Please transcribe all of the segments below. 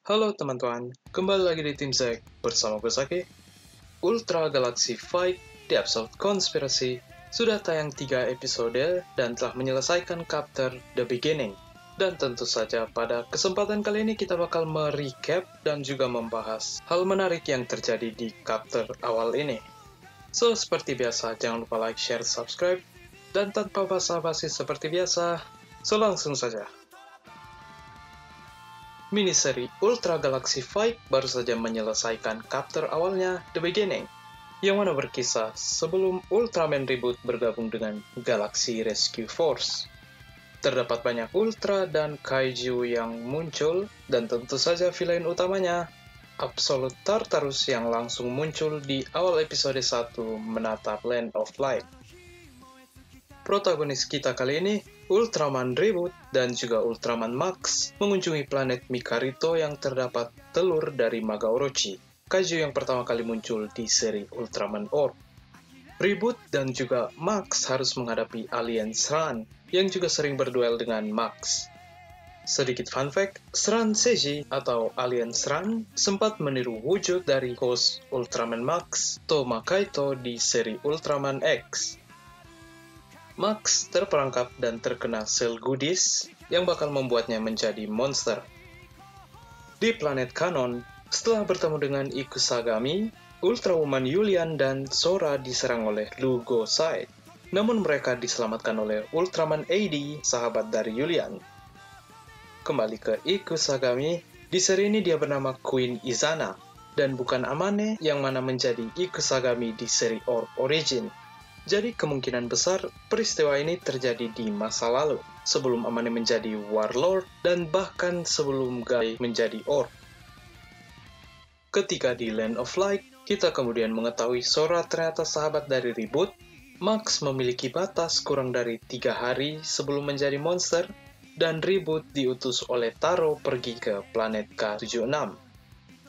Halo teman-teman, kembali lagi di Tim Zack bersama gue Saki. Ultra Galaxy Fight di episode Konspirasi sudah tayang 3 episode dan telah menyelesaikan chapter The Beginning. Dan tentu saja pada kesempatan kali ini kita bakal merecap dan juga membahas hal menarik yang terjadi di chapter awal ini. So, seperti biasa, jangan lupa like, share, subscribe, dan tanpa basa-basi seperti biasa, so langsung saja. Miniseri Ultra Galaxy Fight baru saja menyelesaikan chapter awalnya The Beginning, yang mana berkisah sebelum Ultraman Reboot bergabung dengan Galaxy Rescue Force. Terdapat banyak Ultra dan Kaiju yang muncul, dan tentu saja villain utamanya, Absolute Tartarus yang langsung muncul di awal episode 1 menatap Land of Light. Protagonis kita kali ini, Ultraman Reboot dan juga Ultraman Max mengunjungi planet Mikarito yang terdapat telur dari Maga Orochi, kaiju yang pertama kali muncul di seri Ultraman Orb. Reboot dan juga Max harus menghadapi alien Sran yang juga sering berduel dengan Max. Sedikit fun fact, Sran Seiji atau alien Sran sempat meniru wujud dari host Ultraman Max, Toma Kaito di seri Ultraman X. Max terperangkap dan terkena sel goodies yang bakal membuatnya menjadi monster. Di planet Kanon, setelah bertemu dengan Ikusagami, Ultrawoman Yulian dan Sora diserang oleh Lugo Side. Namun mereka diselamatkan oleh Ultraman AD, sahabat dari Yulian. Kembali ke Ikusagami, di seri ini dia bernama Queen Izana, dan bukan Amane yang mana menjadi Ikusagami di seri Orb Origin. Jadi kemungkinan besar peristiwa ini terjadi di masa lalu, sebelum Amane menjadi Warlord dan bahkan sebelum Guy menjadi Orb. Ketika di Land of Light, kita kemudian mengetahui Sora ternyata sahabat dari Reboot, Max memiliki batas kurang dari 3 hari sebelum menjadi monster, dan Reboot diutus oleh Taro pergi ke planet K76.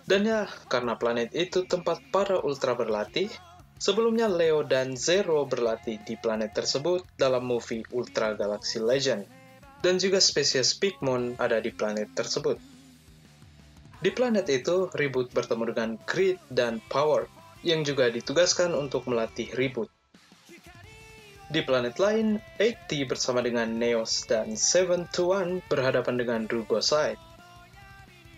Dan ya, karena planet itu tempat para Ultra berlatih, sebelumnya Leo dan Zero berlatih di planet tersebut dalam movie Ultra Galaxy Legend, dan juga spesies Pigmon ada di planet tersebut. Di planet itu, Reboot bertemu dengan Grid dan Power, yang juga ditugaskan untuk melatih Reboot. Di planet lain, 80 bersama dengan Neos dan 721 berhadapan dengan Rugoside.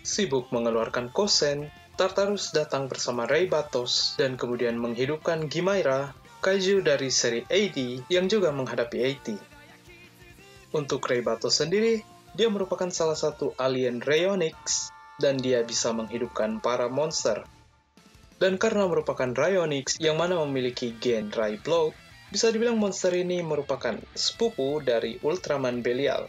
Sibuk mengeluarkan Kosen, Tartarus datang bersama Ray Batos dan kemudian menghidupkan Gimaira, kaiju dari seri AD yang juga menghadapi 80. Untuk Ray Batos sendiri, dia merupakan salah satu alien Rayonix dan dia bisa menghidupkan para monster. Dan karena merupakan Rayonix yang mana memiliki gen Ray Blood, bisa dibilang monster ini merupakan sepupu dari Ultraman Belial.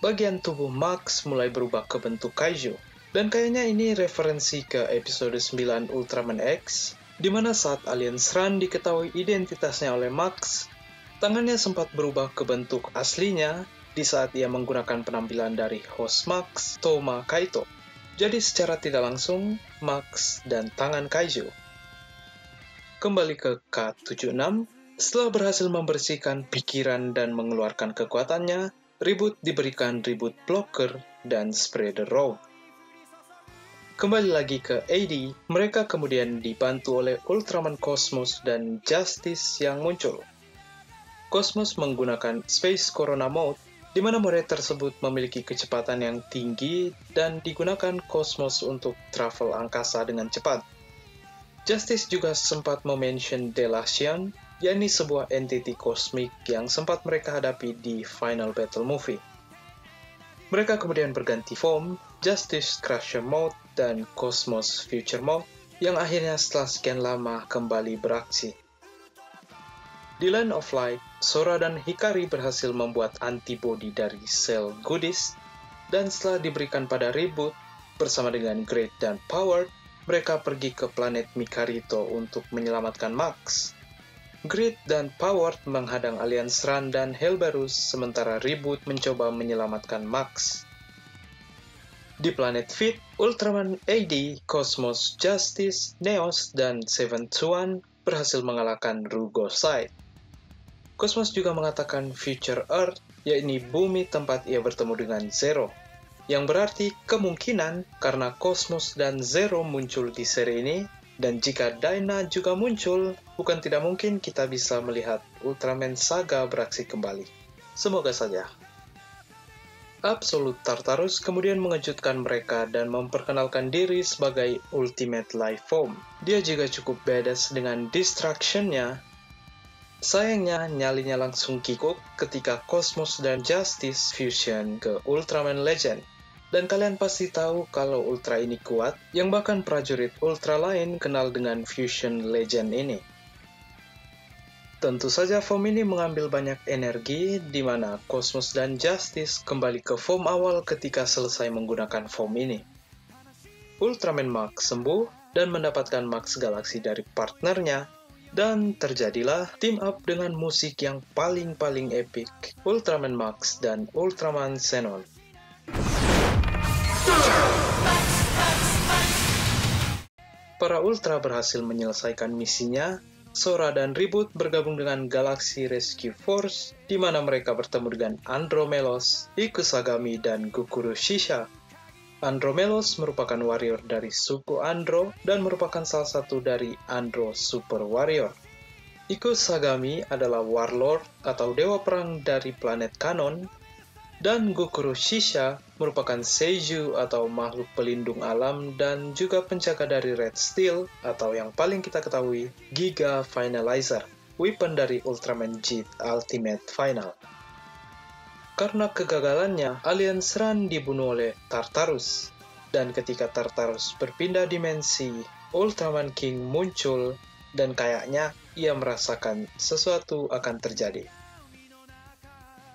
Bagian tubuh Max mulai berubah ke bentuk kaiju. Dan kayaknya ini referensi ke episode 9 Ultraman X, di mana saat alien Sran diketahui identitasnya oleh Max, tangannya sempat berubah ke bentuk aslinya di saat ia menggunakan penampilan dari host Max, Toma Kaito. Jadi secara tidak langsung, Max dan tangan kaiju. Kembali ke K76, setelah berhasil membersihkan pikiran dan mengeluarkan kekuatannya, Reboot diberikan Reboot Blocker dan Spreader Road. Kembali lagi ke AD, mereka kemudian dibantu oleh Ultraman Cosmos dan Justice yang muncul. Cosmos menggunakan Space Corona Mode, di mana mode tersebut memiliki kecepatan yang tinggi dan digunakan Cosmos untuk travel angkasa dengan cepat. Justice juga sempat mention Delacian, yakni sebuah entity kosmik yang sempat mereka hadapi di Final Battle movie. Mereka kemudian berganti form, Justice Crusher Mode dan Cosmos Future Mode, yang akhirnya setelah sekian lama kembali beraksi. Di Land of Light, Sora dan Hikari berhasil membuat antibody dari sel goodies, dan setelah diberikan pada Reboot, bersama dengan Great dan Power, mereka pergi ke planet Mikarito untuk menyelamatkan Max. Grid dan Power menghadang alien Sran dan Helberus, sementara Reboot mencoba menyelamatkan Max. Di planet Fit, Ultraman AD, Cosmos, Justice, Neos, dan 721 berhasil mengalahkan Rugoside. Cosmos juga mengatakan Future Earth, yakni bumi tempat ia bertemu dengan Zero. yang berarti kemungkinan karena Cosmos dan Zero muncul di seri ini, dan jika Dyna juga muncul, bukan tidak mungkin kita bisa melihat Ultraman Saga beraksi kembali. Semoga saja. Absolute Tartarus kemudian mengejutkan mereka dan memperkenalkan diri sebagai Ultimate Life Form. Dia juga cukup badass dengan Destruction-nya. Sayangnya, nyalinya langsung kikuk ketika Cosmos dan Justice fusion ke Ultraman Legend. Dan kalian pasti tahu kalau Ultra ini kuat, yang bahkan prajurit Ultra lain kenal dengan Fusion Legend ini. Tentu saja form ini mengambil banyak energi, di mana Cosmos dan Justice kembali ke form awal ketika selesai menggunakan form ini. Ultraman Max sembuh dan mendapatkan Max Galaxy dari partnernya, dan terjadilah team up dengan musik yang paling epic, Ultraman Max dan Ultraman Xenon. Para Ultra berhasil menyelesaikan misinya. Sora dan Ribut bergabung dengan Galaxy Rescue Force, di mana mereka bertemu dengan Andromelos, Ikusagami, dan Gukuro Shisha. Andromelos merupakan warrior dari suku Andro dan merupakan salah satu dari Andro Super Warrior. Ikusagami adalah warlord atau dewa perang dari planet Kanon, dan Gukuro Shisha merupakan Seiju atau makhluk pelindung alam dan juga penjaga dari Red Steel atau yang paling kita ketahui Giga Finalizer, weapon dari Ultraman Jet Ultimate Final. Karena kegagalannya, alien Sran dibunuh oleh Tartarus, dan ketika Tartarus berpindah dimensi, Ultraman King muncul dan kayaknya ia merasakan sesuatu akan terjadi.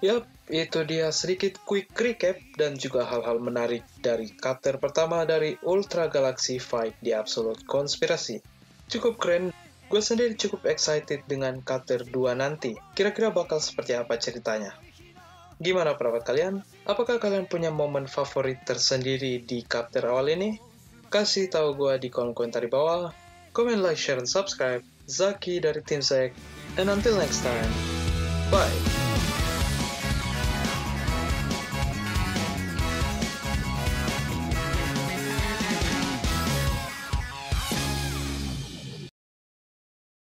Yap, itu dia sedikit quick recap dan juga hal-hal menarik dari chapter pertama dari Ultra Galaxy Fight di Absolute Konspirasi. Cukup keren, gue sendiri cukup excited dengan chapter 2 nanti. Kira-kira bakal seperti apa ceritanya? Gimana pendapat kalian? Apakah kalian punya momen favorit tersendiri di chapter awal ini? Kasih tahu gue di kolom komentar di bawah. Comment, like, share, dan subscribe. Zaki dari Tim Zek. And until next time, bye!